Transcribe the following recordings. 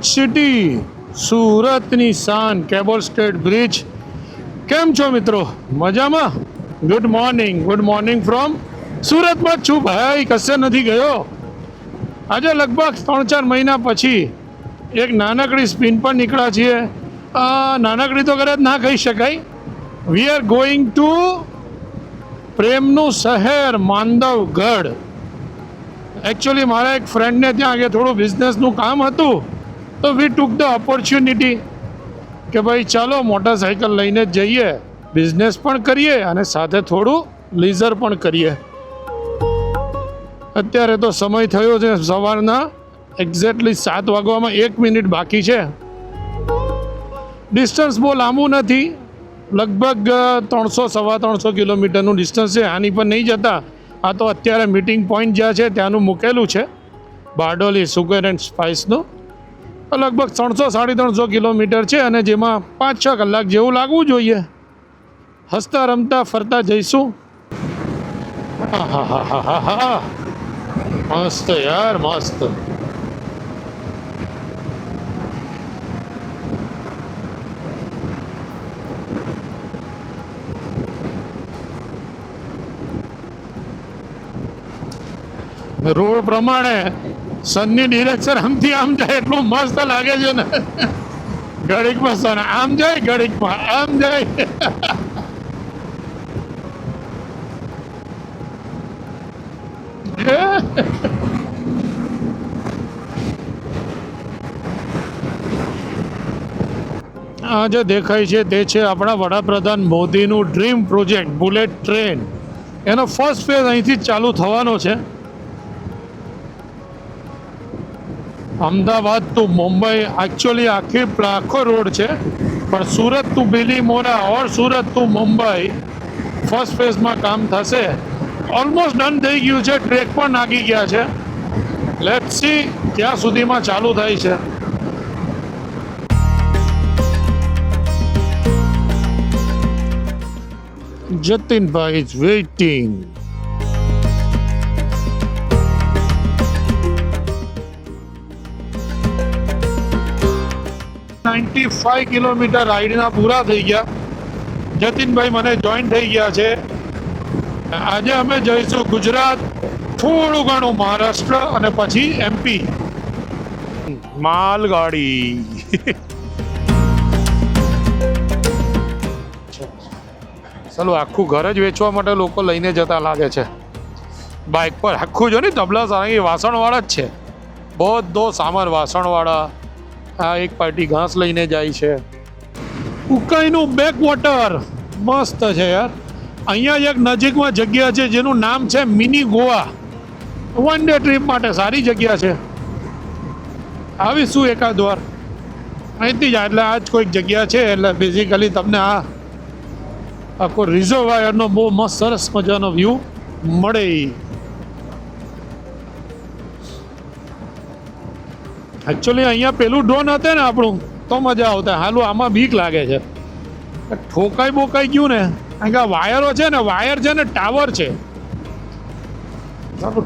Smart city સુરતની શાન cable state bridge. કેમ છો મિત્રો? મજામાં? ગુડ મોર્નિંગ ફ્રોમ સુરતમાં જ છું ભાઈ, કશે નથી ગયો. આજે લગભગ 3-4 મહિના પછી એક નાનકડી સ્પિન પર નીકળ્યા છીએ. નાનકડી તો કદાચ ના કહી શકાય. વી આર ગોઈંગ ટુ પ્રેમનું શહેર માંધવગઢ. એકચ્યુઅલી મારા એક ફ્રેન્ડને ત્યાં આગળ થોડું બિઝનેસનું કામ હતું, તો વી ટુક ધ ઓપોર્ચ્યુનિટી કે ભાઈ ચાલો મોટરસાઇકલ લઈને જ જઈએ, બિઝનેસ પણ કરીએ અને સાથે થોડું લીઝર પણ કરીએ. અત્યારે તો સમય થયો છે સવારના એક્ઝેક્ટલી 7 વાગવામાં 1 મિનિટ બાકી છે. ડિસ્ટન્સ બહુ લાંબુ નથી, લગભગ 300-325 કિલોમીટરનું ડિસ્ટન્સ છે. આની પર નહીં જતા, આ તો અત્યારે મીટિંગ પોઈન્ટ જ્યાં છે ત્યાંનું મૂકેલું છે, બારડોલી સુગર એન્ડ સ્પાઇસનું. લગભગ 300-350 કિલોમીટર છે અને જેમાં 5-6 કલાક જેવું લાગવું જોઈએ. હસતા રમતા ફરતા જઈશું. હા, મસ્ત યાર, મસ્ત. રોડ પ્રમાણે સનની ડિરેક્શન આમથી આમ જાય એટલું મસ્ત લાગે છે ને. ઘડીકમાં સન આમ જાય, ઘડીકમાં આમ જાય. આ જે દેખાય છે તે છે આપણા વડાપ્રધાન મોદીનું ડ્રીમ પ્રોજેક્ટ બુલેટ ટ્રેન. એનો ફર્સ્ટ ફેઝ અહીંથી જ ચાલુ થવાનો છે. અમદાવાદ ટુ મુંબઈ એકચ્યુઅલી આખો રોડ છે, પણ સુરત ટુ બિલીમોરા ઓર સુરત ટુ મુંબઈ ફર્સ્ટ ફેઝમાં કામ થશે. ઓલમોસ્ટ ડન થઈ ગયું છે, ટ્રેક પણ નાખી ગયા છે. લેટ્સ સી ક્યાં સુધીમાં ચાલુ થાય છે. જતીનભાઈ ઇઝ વેઇટિંગ. 95 કિલોમીટર રાઈડના પૂરા થઈ ગયા. જતીનભાઈ મને જોઈન થઈ ગયા છે. આજે અમે જઈશું ગુજરાત, થોડું ઘણું મહારાષ્ટ્ર અને પછી MP. માલગાડી. ચાલો, આખું ઘર જ વેચવા માટે લોકો લઈને જતા લાગે છે બાઇક પર. આખું જો ને તબલા સાંગી વાસણવાળા જ છે, બધો સામાન વાસણવાળા. આ એક પાર્ટી ઘાસ લઈને જાય છે. ઉકાઈનું બેક વોટર મસ્ત છે યાર. અહીંયા જ એક નજીકમાં જગ્યા છે જેનું નામ છે મિની ગોવા. 1 ડે ટ્રીપ માટે સારી જગ્યા છે. આવીશું એકાદ વાર. અહીંથી જ એટલે આ જ કોઈક જગ્યા છે. એટલે બેઝિકલી તમને આ આખો રિઝર્વાયરનો બહુ મસ્ત સરસ મજાનો વ્યૂ મળે. એકચ્યુઅલી અહીંયા પેલું ડ્રોન હતું ને આપણું, તો મજા આવતા. હાલું આમાં બીક લાગે છે, બોકાઈ ગયું ને. કારણ કે આ વાયરો છે ને, વાયર છે ને ટાવર છે.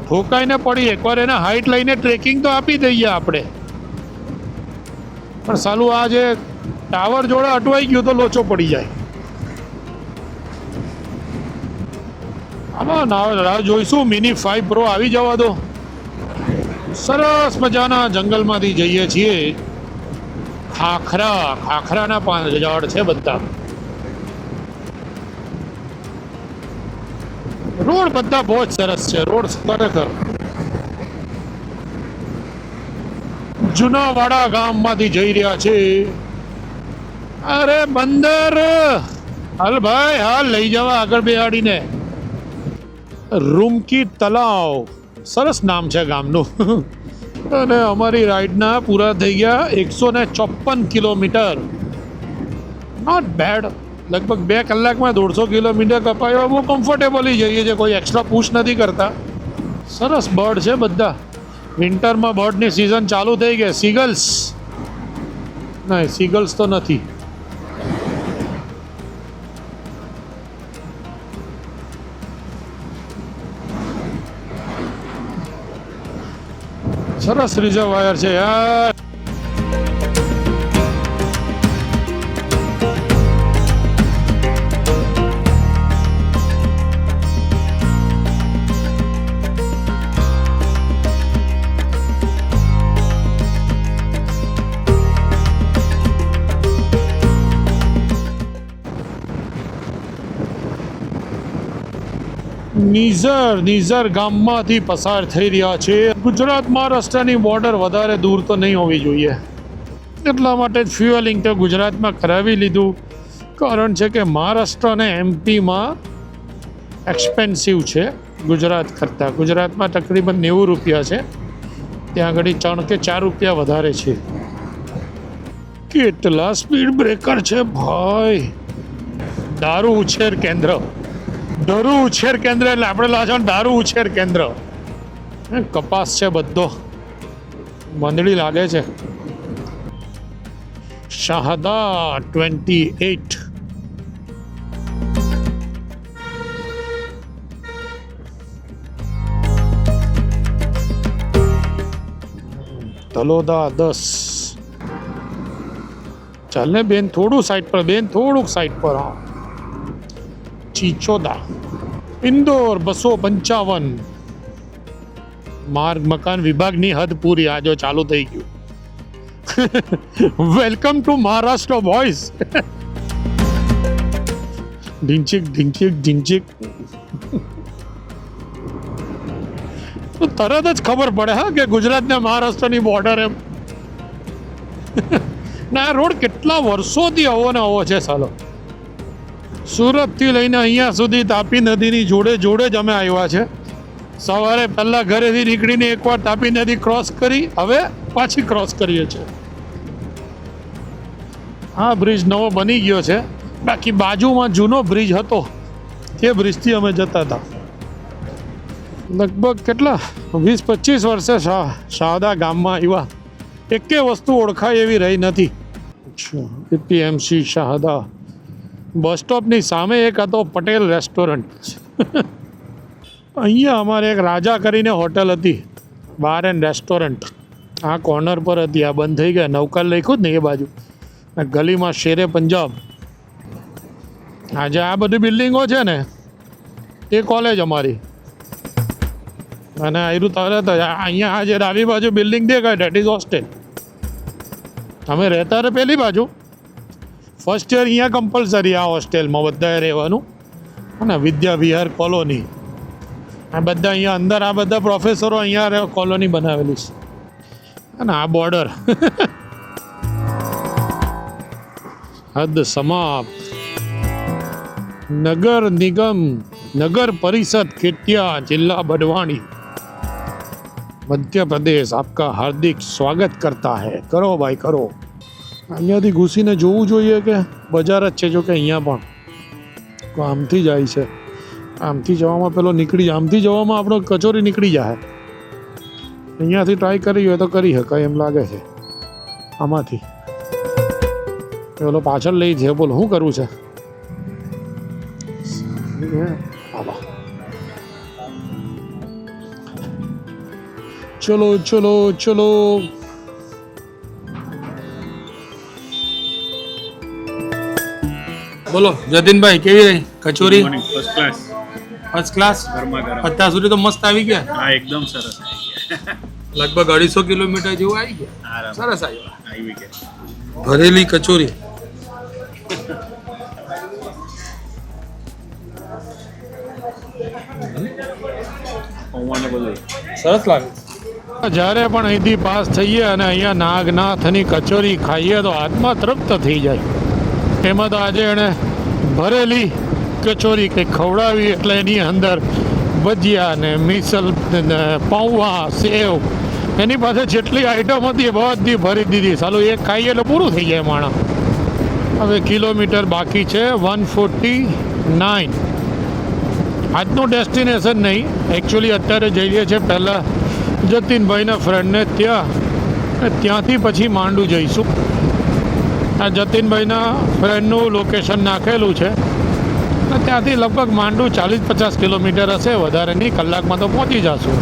ઠોકાઈને પડી. એકવાર એને હાઈટ લઈને ટ્રેકિંગ તો આપી દઈએ આપણે, પણ સાલું આ જે ટાવર જોડે અટવાઈ ગયું તો લોચો પડી જાય. આમાં ના જોઈશું. મિની 5 Pro આવી જવા દો. સરસ મજાના જંગલમાંથી જઈએ છીએ. ખાખરાના ઝાડ છે બધા. રોડ બધા બહુ જ સરસ છે. રોડ ખરેખર જુનાવાડા ગામમાંથી જઈ રહ્યા છે. અરે બંદર હાલ ભાઈ, હાલ લઈ જવા આગળ બેહાડીને. રૂમકી તલાવ સરસ નામ છે ગામનું. અને અમારી રાઈડના પૂરા થઈ ગયા 154 કિલોમીટર. Not bad. લગભગ 2 કલાકમાં 150 કિલોમીટર કપાયો. બહુ કમ્ફર્ટેબલી જઈએ છીએ, કોઈ એક્સ્ટ્રા પુશ નથી કરતા. સરસ બર્ડ છે બધા. વિન્ટરમાં બર્ડની સિઝન ચાલુ થઈ ગઈ. સીગલ્સ નહીં, સીગલ્સ તો નથી. સરસ રિઝર્વાયર છે યાર. નીઝર ગામમાંથી પસાર થઈ રહ્યા છે. ગુજરાત મહારાષ્ટ્રની બોર્ડર વધારે દૂર તો નહીં હોવી જોઈએ, એટલા માટે જ ફ્યુઅલિંગ તો ગુજરાતમાં કરાવી લીધું. કારણ છે કે મહારાષ્ટ્ર અને એમપીમાં એક્સપેન્સિવ છે ગુજરાત કરતાં. ગુજરાતમાં તકરીબન 90 રૂપિયા છે, ત્યાં આગળ 3 કે 4 રૂપિયા વધારે છે. કેટલા સ્પીડ બ્રેકર છે ભાઈ! દારૂ ઉછેર કેન્દ્ર એટલે આપણે લાગે દારૂ ઉછેર કેન્દ્ર. કપાસ છે બધો, મંદડી લાગે છે. શાહદા 28. તલોદા 10. ચાલ ને બેન, થોડું સાઈડ પર, બેન થોડુંક સાઈડ પર. હા, ચીચોદા. ઇન્દોર 255. માર્ગ મકાન વિભાગની હદ પૂરી આજો ચાલુ થઈ ગયું. Welcome to Maharashtra boys. ઢીંચીક. તો તરત જ ખબર પડે હા કે ગુજરાત ને મહારાષ્ટ્રની બોર્ડર એમ. ના, આ રોડ કેટલા વર્ષોથી આવો ને આવો છે સાલો. સુરતથી લઈને અહીંયા સુધી તાપી નદીની જોડે જ અમે આવ્યા છે. સવારે પહેલાં ઘરેથી નીકળીને એકવાર તાપી નદી ક્રોસ કરી, હવે પાછી ક્રોસ કરીએ છીએ. હા, બ્રિજ નવો બની ગયો છે, બાકી બાજુમાં જૂનો બ્રિજ હતો, તે બ્રિજથી અમે જતા હતા. લગભગ કેટલા 20-25 વર્ષે શાહદા ગામમાં આવ્યા, એકે વસ્તુ ઓળખાય એવી રહી નથી. એપીએમસી શાહદા બસ સ્ટોપની સામે એક હતો પટેલ રેસ્ટોરન્ટ. અહીંયા અમારે એક રાજા કરીને હોટલ હતી, બાર એન્ડ રેસ્ટોરન્ટ. આ કોર્નર પર હતી, આ બંધ થઈ ગયા. નવકાર લખ્યું જ ને એ બાજુ, ગલીમાં શેરે પંજાબ. આજે આ બધી બિલ્ડિંગો છે ને, એ કોલેજ અમારી. અને આયરું તરત જ અહીંયા આ જે ડાબી બાજુ બિલ્ડિંગ દેખાય, ડેટ ઇઝ હોસ્ટેલ. અમે રહેતા રહે પેલી બાજુ. ફર્સ્ટ યર અહીંયા કમ્પલસરી આ હોસ્ટેલમાં બધાએ રહેવાનું. અને વિદ્યા વિહાર કોલોની, આ બધા અહીંયા અંદર, આ બધા પ્રોફેસરો અહીંયા કોલોની બનાવેલી છે. અને આ બોર્ડર હદ સમાપ્ત. નગર નિગમ, નગર પરિષદ કેટિયા, જિલ્લા બડવાણી, મધ્ય પ્રદેશ આપકા હાર્દિક સ્વાગત કરતા હૈ. કરો ભાઈ કરો. અહીંયાથી ઘૂસીને જોવું જોઈએ કે બજાર જ છે. જો કે અહીંયા પણ આમથી જાય છે, આમથી જવામાં પેલો નીકળી, આમથી જવામાં આપણો કચોરી નીકળી જાય. અહીંયાથી ટ્રાય કરી હોય તો કરી શકાય એમ લાગે છે. આમાંથી પેલો પાછળ લઈ છે, બોલો શું કરવું છે. ચલો. બોલો જતીનભાઈ, કેવી રહી કચોરી? First class. અત્યાર સુધી તો મસ્ત આવી ગયા. હા, એકદમ સરસ આવી ગયા. લગભગ 250 કિલોમીટર જેવું આવી ગયા. સરસ આવી ગયા. ભરેલી કચોરી. સરસ લાગે. જ્યારે પણ અહીંથી પાસ થઈએ અને અહીંયા નાગનાથની કચોરી ખાઈએ તો આત્મા તૃપ્ત થઈ જાય. એમાં તો આજે એણે ભરેલી કચોરી કંઈક ખવડાવી, એટલે એની અંદર ભજીયા ને મિસલ ને પૌવા, સેવ, એની પાસે જેટલી આઈટમ હતી બધી ભરી દીધી. સાલું એક ખાઈએ એટલે પૂરું થઈ જાય માણસ. હવે કિલોમીટર બાકી છે 149. આજનું ડેસ્ટિનેશન નહીં, એકચ્યુઅલી અત્યારે જઈએ છીએ પહેલાં જતીનભાઈના ફ્રેન્ડને ત્યાંથી પછી માંડુ જઈશું. આ જતીનભાઈના ફ્રેન્ડનું લોકેશન નાખેલું છે, અને ત્યાંથી લગભગ માંડુ 40-50 કિલોમીટર હશે, વધારે નહીં, કલાકમાં તો પહોંચી જશું.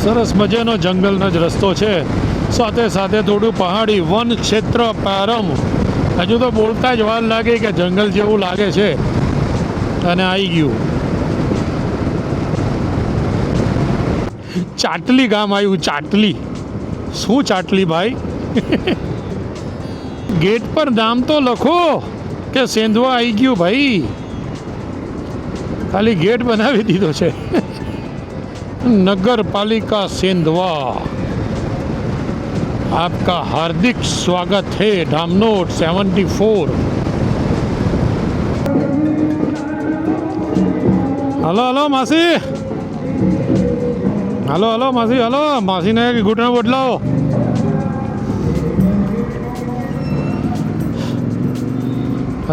સરસ મજાનો જંગલનો જ રસ્તો છે, સાથે સાથે થોડું પહાડી વન ક્ષેત્ર પ્રારંભ. હજુ તો બોલતા જ વાર લાગે કે જંગલ જેવું લાગે છે. અને આવી ગયું ચાટલી ગામ આવ્યું. ચાટલી શું ચાટલી ભાઈ? ગેટ પર નામ તો લખો કે સેંધવા આવી ગયું ભાઈ. ખાલી ગેટ બનાવી દીધો છે. नगरपालिका सेंधवा आपका हार्दिक स्वागत है. डामनोट 74. હલો હલો માસી, હલો હલો માસી, હલો માસીને ઘૂંટણ બદલાવો.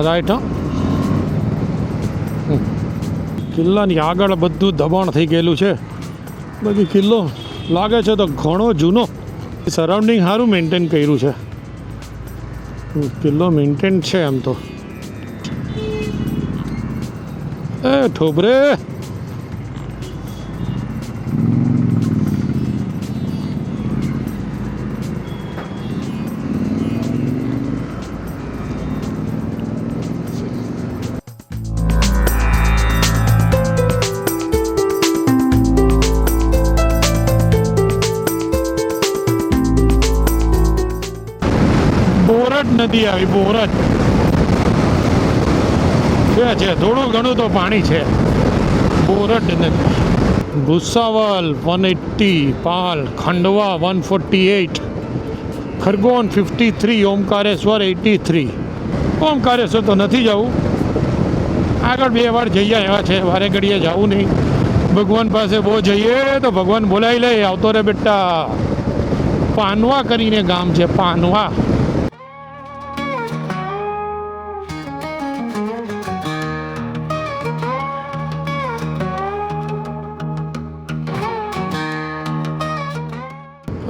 રાઈટ. હા, કિલ્લાની આગળ બધું દબાણ થઈ ગયેલું છે. બાકી કિલ્લો લાગે છે તો ઘણો જૂનો. સરાઉન્ડિંગ સારું મેન્ટેન કર્યું છે. કિલ્લો મેન્ટેન છે એમ તો. એ ઠોબરે, બોરજ નદી આવી. બોરજ છે થોડું ઘણું તો પાણી છે. બોરજ નદી. ભૂસાવલ 180, પાલ, ખંડવા 148, ખરગોન 53, ઓમકારેશ્વર 83. ઓમકારેશ્વર તો નથી જવું, આગળ 2 વાર જઈ આવ્યા છે, વારે ઘડીએ જવું નહીં. ભગવાન પાસે બહુ જઈએ તો ભગવાન બોલાવી લે, આવતો રે બેટા. પાનવા કરીને ગામ છે, પાનવા.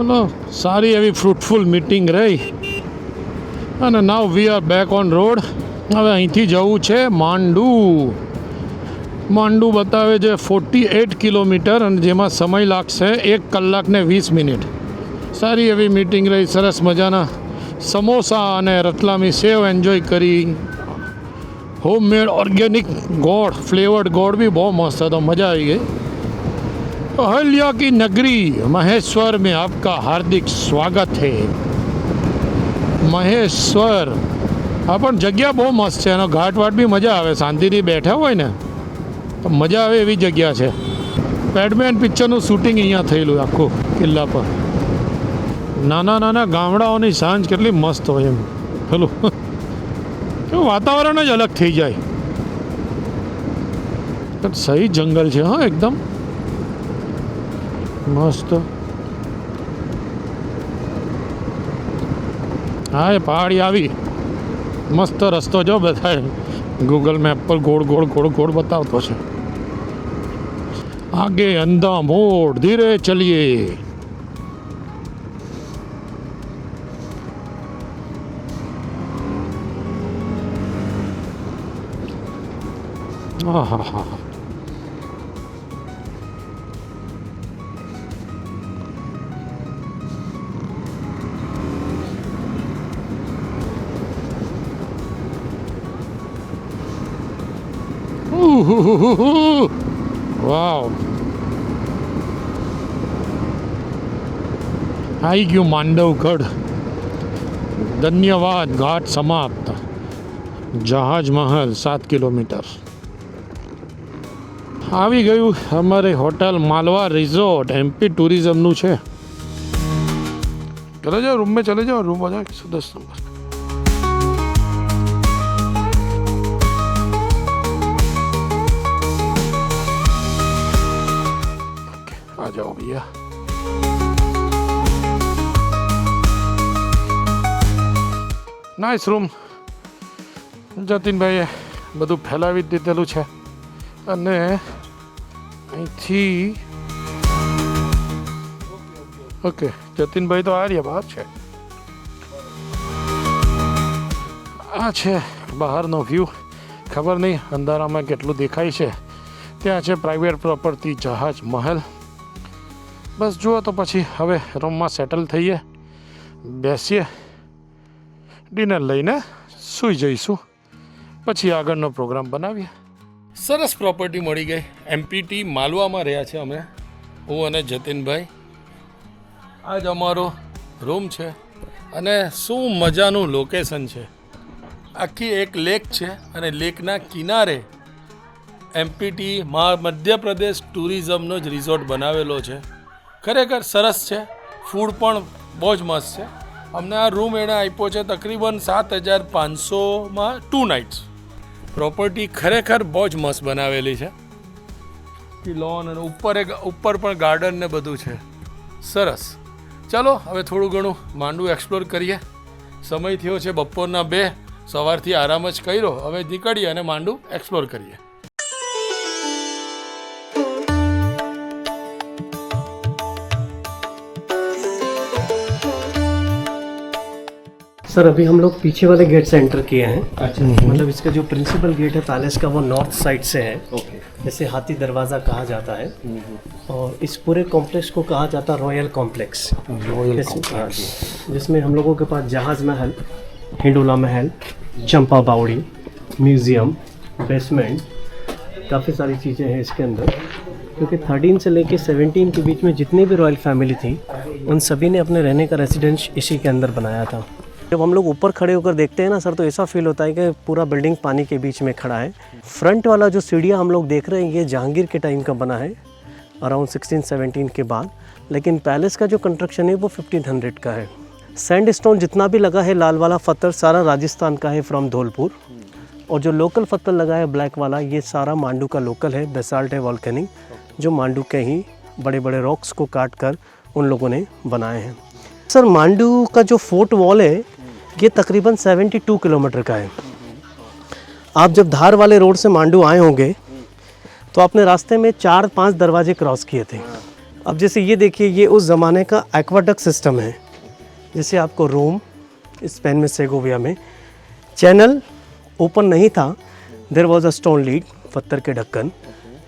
ચલો, સારી એવી ફ્રૂટફુલ મીટિંગ રહી અને now we are back on road. હવે અહીંથી જવું છે માંડુ. માંડુ બતાવે છે 48 કિલોમીટર અને જેમાં સમય લાગશે 1 કલાક ને 20 મિનિટ. સારી એવી મીટિંગ રહી. સરસ મજાના સમોસા અને રતલામી સેવ એન્જોય કરી. હોમમેડ ઓર્ગેનિક ગોળ, ફ્લેવર્ડ ગોળ બી બહુ મસ્ત હતો, મજા આવી ગઈ. अहल्या की नगरी महेश्वर में आपका हार्दिक स्वागत है. મહેશ્વર હા, પણ જગ્યા બહુ મસ્ત છે. એનો ઘાટ વાટ બી મજા આવે, શાંતિથી બેઠા હોય ને તો મજા આવે એવી જગ્યા છે. પેડમેન પિક્ચરનું શૂટિંગ અહીંયા થયેલું આખું કિલ્લા પર. નાના નાના ગામડાઓની સાંજ કેટલી મસ્ત હોય એમ. પેલું કેવું વાતાવરણ જ અલગ થઈ જાય. સહી જંગલ છે હા, એકદમ મસ્ત. હા, એ પહાડી આવી. મસ્ત રસ્તો જો બતાવે ગૂગલ મેપ પર. ગોળ ગોળ ગોળ ગોળ બતાવતો છે. આગે અંધા મોડ ધીરે ચલીએ. હા હા હા. વાવ, આવી ગયું માંડવગઢ. ધન્યવાદ. ઘાટ સમાપ્ત. જહાજ મહલ 7 કિલોમીટર. આવી ગયું અમારે હોટલ માલવા રિઝોર્ટ. એમપી ટુરિઝમનું છે. ચલે જાઓ રૂમ में, चले जाओ रूम आ जाओ 110 नंबर. आ जाओ भैया. Nice room. જતીનભાઈએ બધું ફેલાવી જ દીધેલું છે અને અહીંથી ઓકે. જતીનભાઈ તો આ રહ્યા બહાર છે. આ છે બહારનો વ્યૂ. ખબર નહીં અંધારામાં કેટલું દેખાય છે. ત્યાં છે પ્રાઇવેટ પ્રોપર્ટી જહાજ મહલ. બસ જુઓ તો પછી હવે રૂમમાં સેટલ થઈએ, બેસીએ, ડિનર લઈને સૂઈ જઈશું. પછી આગળનો પ્રોગ્રામ બનાવીએ. સરસ પ્રોપર્ટી મળી ગઈ. એમપીટી માલવામાં રહ્યા છે અમે, હું અને જતીનભાઈ. આ જ અમારો રૂમ છે અને શું મજાનું લોકેશન છે. આખી એક લેક છે અને લેકના કિનારે એમપીટી મધ્યપ્રદેશ ટુરિઝમનો જ રિઝોર્ટ બનાવેલો છે. ખરેખર સરસ છે. ફૂડ પણ બહુ જ મસ્ત છે. અમને આ રૂમ એણે આપ્યો છે તકરીબન 7,500માં 2 નાઇટ્સ. પ્રોપર્ટી ખરેખર બહુ જ મસ્ત બનાવેલી છે. લોન અને ઉપર પણ ગાર્ડન ને બધું છે. સરસ. ચાલો હવે થોડું ઘણું માંડવું એક્સપ્લોર કરીએ. સમય થયો છે બપોરના 2. સવારથી આરામ જ કર્યો. હવે નીકળીએ અને માંડવું એક્સપ્લોર કરીએ. सर अभी हम लोग पीछे वाले गेट से एंटर किए हैं. अच्छा. मतलब इसका जो प्रिंसिपल गेट है पैलेस का वो नॉर्थ साइड से है. ओके. जैसे हाथी दरवाज़ा कहा जाता है. और इस पूरे कॉम्प्लेक्स को कहा जाता है रॉयल कॉम्प्लेक्स. जिसमें हम लोगों के पास जहाज़ महल, हिंडोला महल, चंपा बावड़ी, म्यूज़ियम, बेसमेंट, काफ़ी सारी चीज़ें हैं इसके अंदर. क्योंकि 13 से लेके 17 के बीच में जितनी भी रॉयल फैमिली थी उन सभी ने अपने रहने का रेसिडेंस इसी के अंदर बनाया था. जब हम लोग ऊपर खड़े होकर देखते हैं ना सर, तो ऐसा फील होता है कि पूरा बिल्डिंग पानी के बीच में खड़ा है. फ्रंट वाला जो सीढ़ियाँ हम लोग देख रहे हैं ये जहांगीर के टाइम का बना है, अराउंड 16-17 के बाद. लेकिन पैलेस का जो कंस्ट्रक्शन है वो 1500 का है. सैंड स्टोन जितना भी लगा है, लाल वाला पत्थर सारा राजस्थान का है फ्रॉम धौलपुर. और जो लोकल पत्थर लगा है ब्लैक वाला, ये सारा मांडू का लोकल है, बेसाल्ट है वॉल्केनिक, जो मांडू के ही बड़े बड़े रॉक्स को काट कर उन लोगों ने बनाए हैं. सर मांडू का जो फोर्ट वॉल है ये तकरीबन 72 किलोमीटर का है. आप जब धार वाले रोड से मांडू आए होंगे तो आपने रास्ते में 4-5 दरवाजे क्रॉस किए थे. अब जैसे ये देखिए, ये उस ज़माने का एक्वाडक्ट सिस्टम है. जैसे आपको रोम, स्पेन में सेगोविया में चैनल ओपन नहीं था, there was a stone lid, पत्थर के ढक्कन.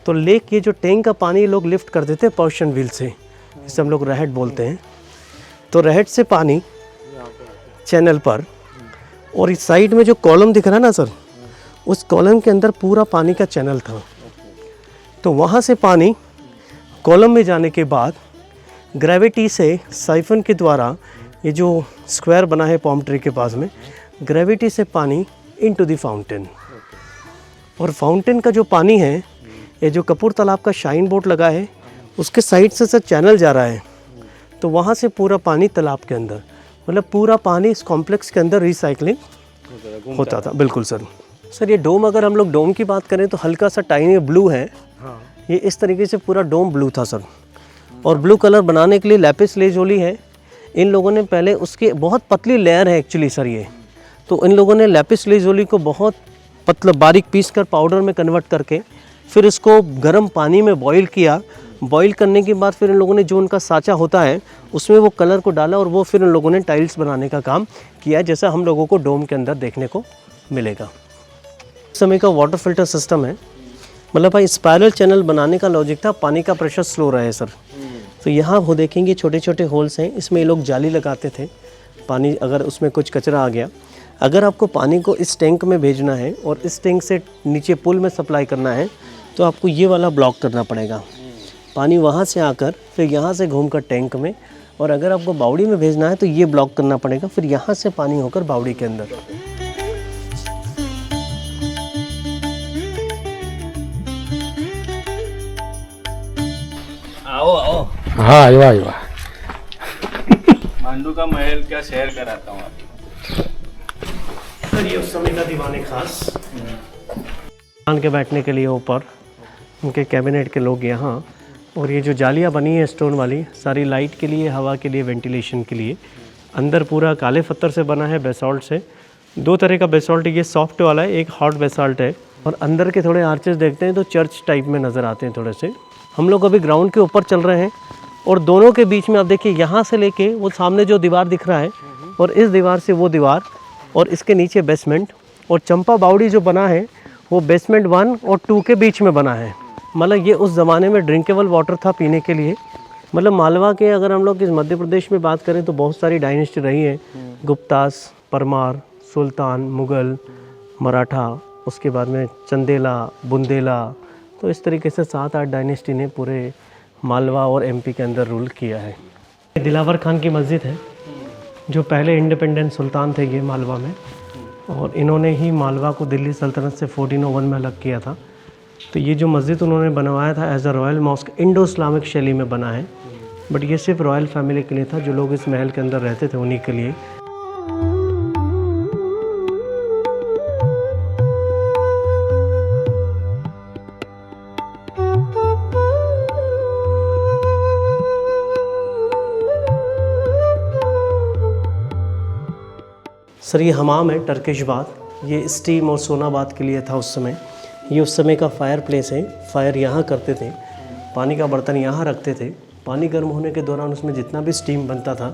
तो लेक ये जो टैंक का पानी लोग लिफ्ट करते थे पर्शियन व्हील से, जिसे हम लोग रहट बोलते हैं. तो रहट से पानी चैनल पर, और इस साइड में जो कॉलम दिख रहा है ना सर, उस कॉलम के अंदर पूरा पानी का चैनल था. तो वहाँ से पानी कॉलम में जाने के बाद ग्रेविटी से साइफन के द्वारा, ये जो स्क्वायर बना है पॉम ट्री के पास में, ग्रेविटी से पानी इनटू द फाउंटेन. और फाउंटेन का जो पानी है, ये जो कपूर तालाब का शाइन बोर्ड लगा है उसके साइड से सर चैनल जा रहा है. तो वहाँ से पूरा पानी तालाब के अंदर, मतलब पूरा पानी इस कॉम्प्लेक्स के अंदर रिसाइकलिंग होता था. बिल्कुल सर. सर ये डोम, अगर हम लोग डोम की बात करें तो हल्का सा टाइनी ब्लू है. ये इस तरीके से पूरा डोम ब्लू था सर. और ब्लू कलर बनाने के लिए लैपिस लेजोली है. इन लोगों ने पहले, उसकी बहुत पतली लेयर है एक्चुअली सर ये, तो इन लोगों ने लैपिस लेजोली को बहुत पतला बारीक पीस कर पाउडर में कन्वर्ट करके फिर इसको गर्म पानी में बॉईल किया. बॉईल करने के बाद फिर इन लोगों ने जो उनका साँचा होता है उसमें वो कलर को डाला, और वो फिर इन लोगों ने टाइल्स बनाने का काम किया, जैसा हम लोगों को डोम के अंदर देखने को मिलेगा. इस समय का वाटर फिल्टर सिस्टम है. मतलब भाई स्पायरल चैनल बनाने का लॉजिक था, पानी का प्रेशर स्लो रहे सर. तो यहाँ वो देखेंगे छोटे छोटे होल्स हैं, इसमें ये लोग जाली लगाते थे. पानी अगर उसमें कुछ कचरा आ गया, अगर आपको पानी को इस टैंक में भेजना है और इस टैंक से नीचे पुल में सप्लाई करना है तो आपको ये वाला ब्लॉक करना पड़ेगा. पानी वहाँ से आकर फिर यहाँ से घूमकर टैंक में, और अगर आपको बावड़ी में भेजना है तो ये ब्लॉक करना पड़ेगा, फिर यहाँ से पानी होकर बावड़ी के अंदर. आओ आओ, हाँ आया. मांडू का महल क्या शेयर कराता हूँ आपको. सर ये उस समय का दीवाने खास के बैठने के लिए ऊपर, उनके कैबिनेट के लोग यहाँ. और ये जो जालियाँ बनी है स्टोन वाली, सारी लाइट के लिए, हवा के लिए, वेंटिलेशन के लिए. अंदर पूरा काले पत्थर से बना है, बेसाल्ट से. 2 तरह का बेसाल्ट है, ये सॉफ्ट वाला है, एक हार्ड बेसाल्ट है. और अंदर के थोड़े आर्चेस देखते हैं तो चर्च टाइप में नज़र आते हैं थोड़े से. हम लोग अभी ग्राउंड के ऊपर चल रहे हैं, और दोनों के बीच में आप देखिए, यहाँ से लेके वो सामने जो दीवार दिख रहा है, और इस दीवार से वो दीवार, और इसके नीचे बेसमेंट. और चंपा बावड़ी जो बना है वो बेसमेंट 1 और 2 के बीच में बना है. मतलब ये उस ज़माने में ड्रिंकेबल वाटर था पीने के लिए. मतलब मालवा के, अगर हम लोग इस मध्य प्रदेश में बात करें तो बहुत सारी डायनेस्टी रही है. गुप्तास, परमार, सुल्तान, मुग़ल, मराठा, उसके बाद में चंदेला, बुंदेला. तो इस तरीके से 7-8 डायनेस्टी ने पूरे मालवा और एमपी के अंदर रूल किया है. दिलावर खान की मस्जिद है, जो पहले इंडिपेंडेंट सुल्तान थे ये मालवा में, और इन्होंने ही मालवा को दिल्ली सल्तनत से 1401 में अलग किया था. तो ये जो मस्जिद उन्होंने बनवाया था as a royal mosque Indo Islamic शैली में बना है, बट ये सिर्फ रॉयल फैमिली के लिए था, जो लोग इस महल के अंदर रहते थे उन्हीं के लिए। सर ये हमाम है टर्किश बाथ, ये स्टीम और सोना बाथ के लिए था उस समय। ये उस समय का फायर प्लेस है, फायर यहाँ करते थे, पानी का बर्तन यहाँ रखते थे, पानी गर्म होने के दौरान उसमें जितना भी स्टीम बनता था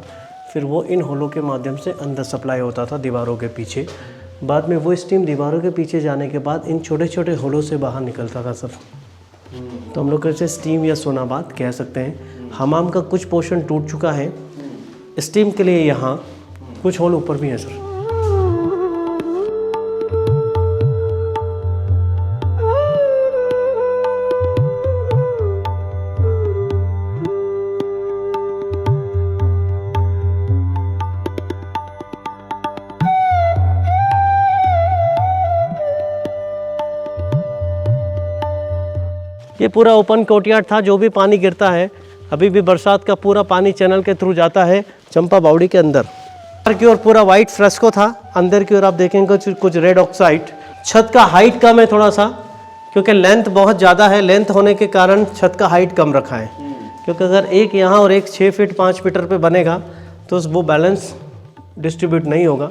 फिर वो इन होलों के माध्यम से अंदर सप्लाई होता था दीवारों के पीछे। बाद में वो स्टीम दीवारों के पीछे जाने के बाद इन छोटे छोटे होलों से बाहर निकलता था सर। तो हम लोग इसे स्टीम या सोना बाथ कह सकते हैं। हमाम का कुछ पोर्शन टूट चुका है स्टीम के लिए, यहाँ कुछ होल ऊपर भी हैं सर। ये पूरा ओपन कोर्टयार्ड था, जो भी पानी गिरता है अभी भी बरसात का पूरा पानी चैनल के थ्रू जाता है चंपा बावड़ी के अंदर। बाहर की ओर पूरा वाइट फ्रेस्को था, अंदर की ओर आप देखेंगे कुछ रेड ऑक्साइड। छत का हाइट कम है थोड़ा सा, क्योंकि लेंथ बहुत ज़्यादा है, लेंथ होने के कारण छत का हाइट कम रखा है, क्योंकि अगर एक यहाँ और एक 6 फीट 5 मीटर पे बनेगा तो वो बैलेंस डिस्ट्रीब्यूट नहीं होगा।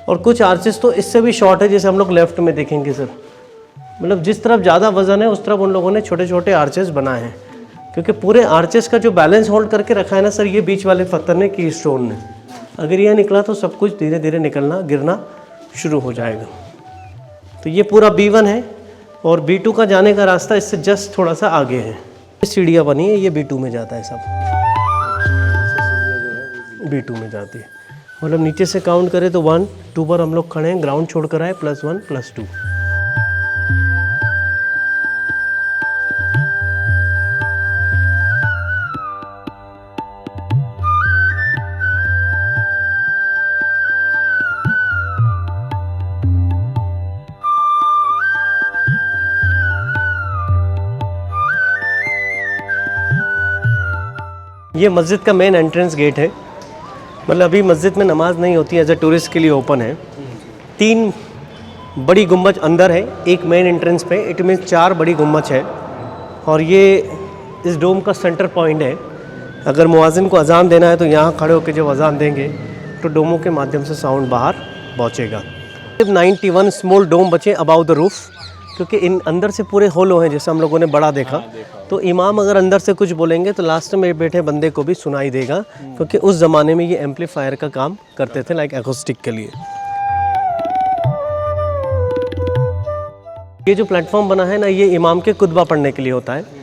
और कुछ आर्चेस तो इससे भी शॉर्ट है, जैसे हम लोग लेफ्ट में देखेंगे सर, मतलब जिस तरफ ज़्यादा वजन है उस तरफ उन लोगों ने छोटे छोटे आर्चेस बनाए हैं, क्योंकि पूरे आर्चेस का जो बैलेंस होल्ड करके रखा है ना सर, ये बीच वाले पत्थर ने की स्टोन ने। अगर यह निकला तो सब कुछ धीरे धीरे निकलना गिरना शुरू हो जाएगा। तो ये पूरा B1 है और B2 का जाने का रास्ता इससे जस्ट थोड़ा सा आगे है। सीढ़ियाँ बनी है, ये B2 में जाता है सब, B2 में जाती है। मतलब नीचे से काउंट करें तो 1 2 पर हम लोग खड़े हैं, ग्राउंड छोड़ कर आए, +1 +2। ये मस्जिद का मेन एंट्रेंस गेट है, मतलब अभी मस्जिद में नमाज नहीं होती, एज ए टूरिस्ट के लिए ओपन है। 3 बड़ी गुम्बज अंदर है, एक मेन एंट्रेंस पे, इट मीन 4 बड़ी गुम्बज है। और ये इस डोम का सेंटर पॉइंट है। अगर मुआजिन को अजान देना है तो यहाँ खड़े होकर जब अजान देंगे तो डोमों के माध्यम से साउंड बाहर पहुँचेगा। 91 स्मॉल डोम बचे अबाउ द रूफ, क्योंकि इन अंदर से पूरे होलो हैं, जैसे हम लोगों ने बड़ा देखा। तो इमाम अगर अंदर से कुछ बोलेंगे तो लास्ट में बैठे बंदे को भी सुनाई देगा, क्योंकि उस ज़माने में ये एम्पलीफायर का काम करते थे, लाइक एकोस्टिक के लिए। ये जो प्लेटफॉर्म बना है ना, ये इमाम के खुतबा पढ़ने के लिए होता है।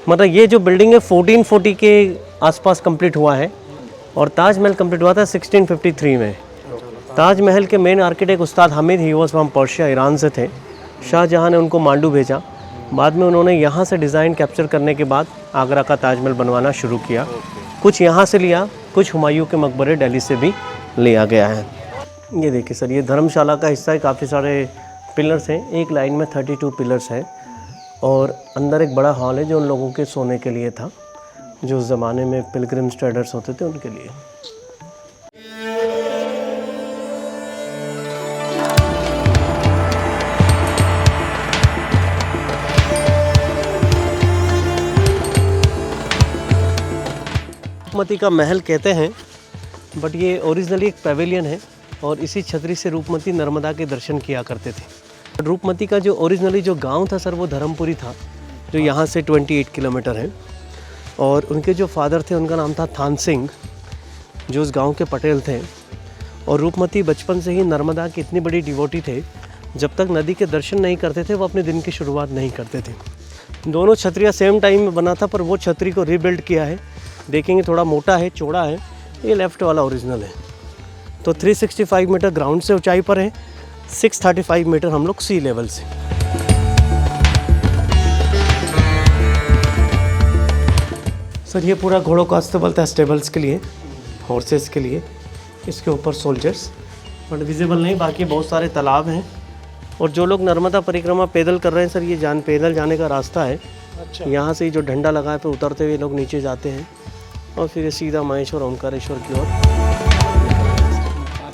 मतलब ये जो बिल्डिंग है 1440 के आसपास कंप्लीट हुआ है, और ताजमहल कंप्लीट हुआ था 1653 में। ताजमहल के main architect Ustad Hamid, he was from Persia, Iran से थे। शाहजहाँ ने उनको मांडू भेजा, बाद में उन्होंने यहाँ से डिज़ाइन कैप्चर करने के बाद आगरा का ताजमहल बनवाना शुरू किया। कुछ यहाँ से लिया, कुछ हुमायूं के मकबरे दिल्ली से भी लिया गया है। ये देखिए सर, ये धर्मशाला का हिस्सा है, काफ़ी सारे पिलर्स हैं, एक लाइन में 32 पिलर्स हैं। और अंदर एक बड़ा हॉल है जो उन लोगों के सोने के लिए था, जो उस ज़माने में पिलग्रिम्स ट्रेडर्स होते थे उनके लिए। रूपमती का महल कहते हैं, बट ये ओरिजिनली एक पैवेलियन है, और इसी छतरी से रूपमती नर्मदा के दर्शन किया करते थे। रूपमती का जो ओरिजिनली जो गांव था सर वो धर्मपुरी था, जो यहाँ से 28 किलोमीटर है। और उनके जो फादर थे उनका नाम था थान सिंह, जो उस गांव के पटेल थे। और रूपमती बचपन से ही नर्मदा के इतनी बड़ी डिवोटी थे, जब तक नदी के दर्शन नहीं करते थे वो अपने दिन की शुरुआत नहीं करते थे। दोनों छतरियाँ सेम टाइम में बना था, पर वो छतरी को रीबिल्ड किया है। देखेंगे थोड़ा मोटा है, चौड़ा है। ये लेफ़्ट वाला ओरिजिनल है। तो 365 मीटर ग्राउंड से ऊंचाई पर है, 635 मीटर हम लोग सी लेवल से। सर ये पूरा घोड़ों का अस्तबल था, स्टेबल्स के लिए, हॉर्सेस के लिए। इसके ऊपर सोल्जर्स, बट विजिबल नहीं, बाकी बहुत सारे तालाब हैं। और जो लोग नर्मदा परिक्रमा पैदल कर रहे हैं सर, ये पैदल जाने का रास्ता है। अच्छा। यहाँ से जो डंडा लगा है पे उतरते हुए लोग नीचे जाते हैं और फिर ये सीधा माहेश्वर ओंकारेश्वर की ओर।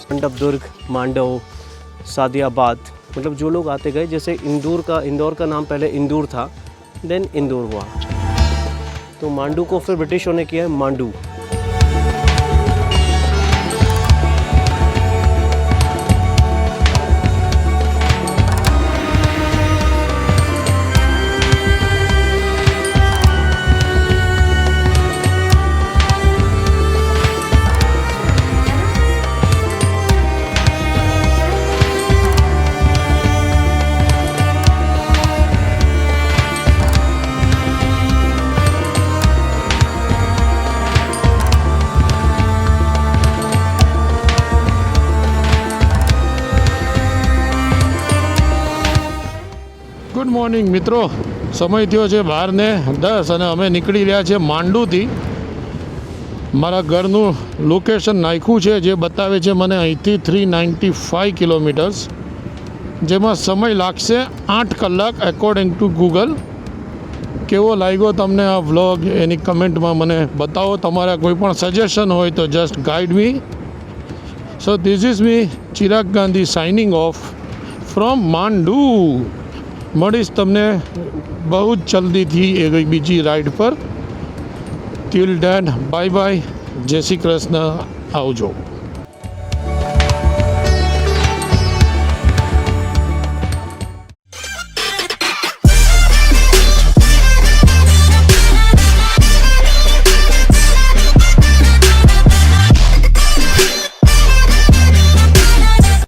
मंडप दुर्ग, मांडव, सादियाबाद, मतलब जो लोग आते गए। जैसे इंदौर का नाम पहले इंदूर था, देन इंदौर हुआ। तो मांडू को फिर ब्रिटिशों ने किया है मांडू। ગુડ મોર્નિંગ મિત્રો, સમય થયો છે 12:10 અને અમે નીકળી રહ્યા છીએ માંડુથી। મારા ઘરનું લોકેશન નાખ્યું છે, જે બતાવે છે મને અહીંથી 395 કિલોમીટર્સ, જેમાં સમય લાગશે 8 કલાક એકોર્ડિંગ ટુ ગૂગલ। કેવો લાગ્યો તમને આ વ્લોગ એની કમેન્ટમાં મને બતાવો। તમારા કોઈ પણ સજેશન હોય તો just guide me. So this is me Chirag Gandhi signing off from Mandu. મળીશ તમને બહુ જ જલ્દીથી એક બીજી રાઈડ પર। ટિલ ધેન બાય બાય, જય શ્રી કૃષ્ણ, આવજો।